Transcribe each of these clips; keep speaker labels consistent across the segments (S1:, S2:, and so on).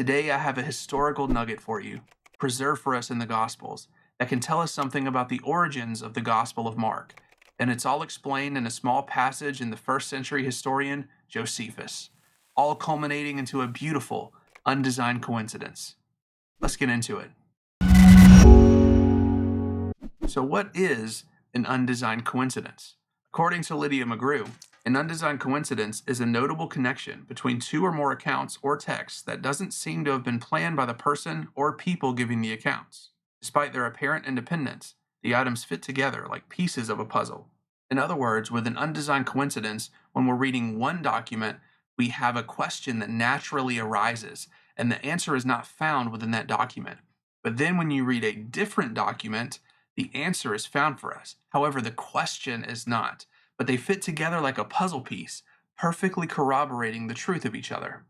S1: Today I have a historical nugget for you, preserved for us in the Gospels, that can tell us something about the origins of the Gospel of Mark. And it's all explained in a small passage in the first century historian Josephus, all culminating into a beautiful, undesigned coincidence. Let's get into it. So what is an undesigned coincidence? According to Lydia McGrew, an undesigned coincidence is a notable connection between two or more accounts or texts that doesn't seem to have been planned by the person or people giving the accounts. Despite their apparent independence, the items fit together like pieces of a puzzle. In other words, with an undesigned coincidence, when we're reading one document, we have a question that naturally arises, and the answer is not found within that document. But then when you read a different document, the answer is found for us. However, the question is not, but they fit together like a puzzle piece, perfectly corroborating the truth of each other.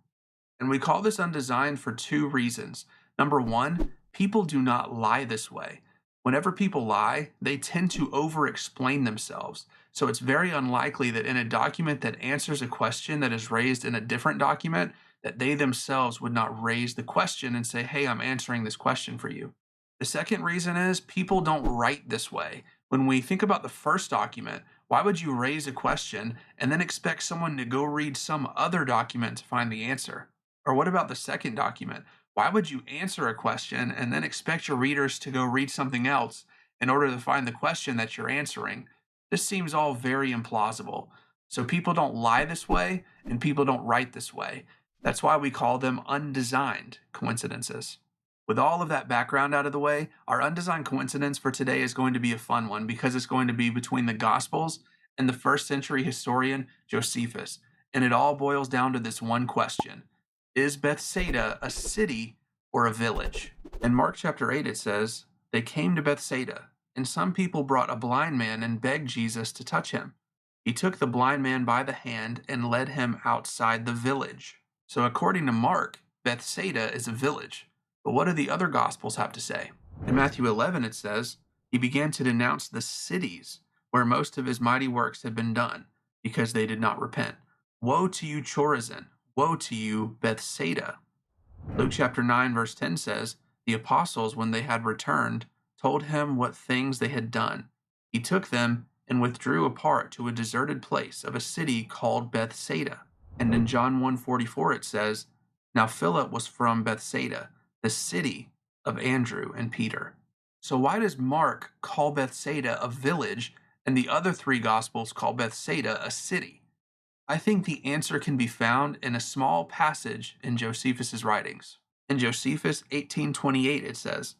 S1: And we call this undesigned for two reasons. Number one, people do not lie this way. Whenever people lie, they tend to over-explain themselves. So it's very unlikely that in a document that answers a question that is raised in a different document, that they themselves would not raise the question and say, hey, I'm answering this question for you. The second reason is people don't write this way. When we think about the first document, why would you raise a question and then expect someone to go read some other document to find the answer? Or what about the second document? Why would you answer a question and then expect your readers to go read something else in order to find the question that you're answering? This seems all very implausible. So people don't lie this way and people don't write this way. That's why we call them undesigned coincidences. With all of that background out of the way, our undesigned coincidence for today is going to be a fun one because it's going to be between the Gospels and the first century historian Josephus. And it all boils down to this one question. Is Bethsaida a city or a village? In Mark chapter 8 it says, they came to Bethsaida, and some people brought a blind man and begged Jesus to touch him. He took the blind man by the hand and led him outside the village. So according to Mark, Bethsaida is a village. But what do the other Gospels have to say? In Matthew 11 it says, he began to denounce the cities where most of his mighty works had been done, because they did not repent. Woe to you, Chorazin! Woe to you, Bethsaida! Luke chapter 9 verse 10 says, the apostles, when they had returned, told him what things they had done. He took them and withdrew apart to a deserted place of a city called Bethsaida. And in John 1:44 it says, now Philip was from Bethsaida, the city of Andrew and Peter. So why does Mark call Bethsaida a village and the other three Gospels call Bethsaida a city? I think the answer can be found in a small passage in Josephus' writings. In Josephus 18:28 it says,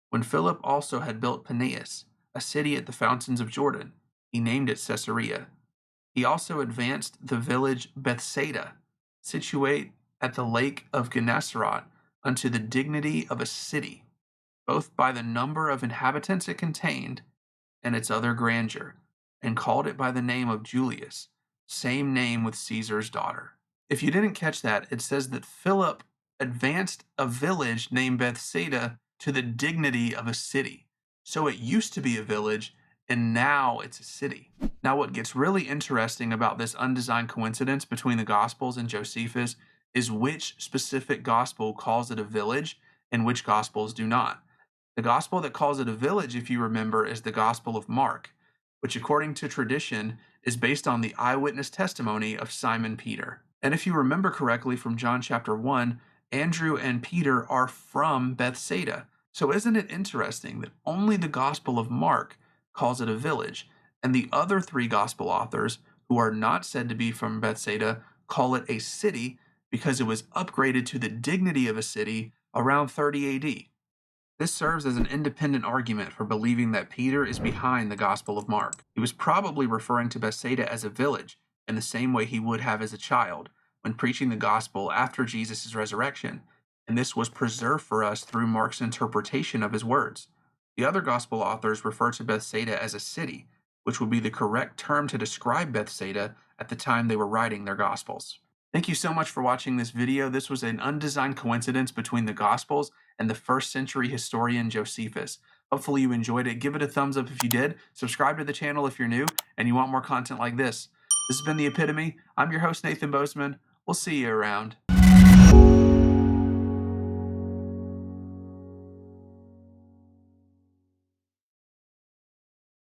S1: when Philip also had built Paneas, a city at the fountains of Jordan, he named it Caesarea. He also advanced the village Bethsaida, situate at the lake of Gennesaret, unto the dignity of a city, both by the number of inhabitants it contained and its other grandeur, and called it by the name of Julius, same name with Caesar's daughter. If you didn't catch that, it says that Philip advanced a village named Bethsaida to the dignity of a city. So it used to be a village, and now it's a city. Now what gets really interesting about this undesigned coincidence between the Gospels and Josephus is which specific gospel calls it a village and which gospels do not. The gospel that calls it a village, if you remember, is the Gospel of Mark, which according to tradition is based on the eyewitness testimony of Simon Peter. And if you remember correctly from John chapter 1, Andrew and Peter are from Bethsaida. So isn't it interesting that only the Gospel of Mark calls it a village, and the other three gospel authors, who are not said to be from Bethsaida, call it a city because it was upgraded to the dignity of a city around 30 AD. This serves as an independent argument for believing that Peter is behind the Gospel of Mark. He was probably referring to Bethsaida as a village in the same way he would have as a child when preaching the gospel after Jesus' resurrection, and this was preserved for us through Mark's interpretation of his words. The other gospel authors refer to Bethsaida as a city, which would be the correct term to describe Bethsaida at the time they were writing their gospels. Thank you so much for watching this video. This was an undesigned coincidence between the Gospels and the first century historian Josephus. Hopefully you enjoyed it. Give it a thumbs up if you did. Subscribe to the channel if you're new and you want more content like this. This has been The Epitome. I'm your host, Nathan Bozeman. We'll see you around.